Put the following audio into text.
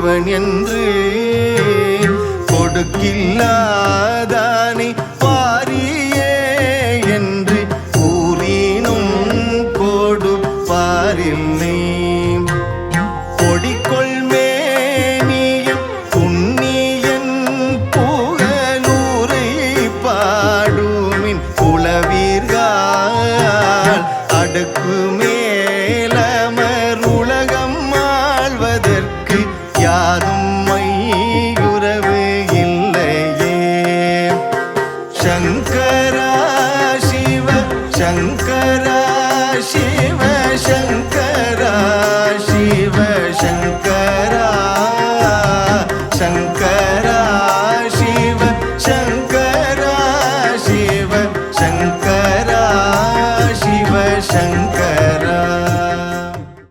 சிவன் என்று கொடுக்கில்லாதானே பாரியே என்று கூறினும் கொடுப்பாரில்லை. பொடிக்கொள் மேனியம் புண்ணியன் புகழூரை பாடுமின் புலவீர்கள் அடுக்கு மேலமர் உலகம் ஆழ்வதற்கு யாதும் மையுறவு இல்லையே. சங்கரா சிவ சங்கரா சிவ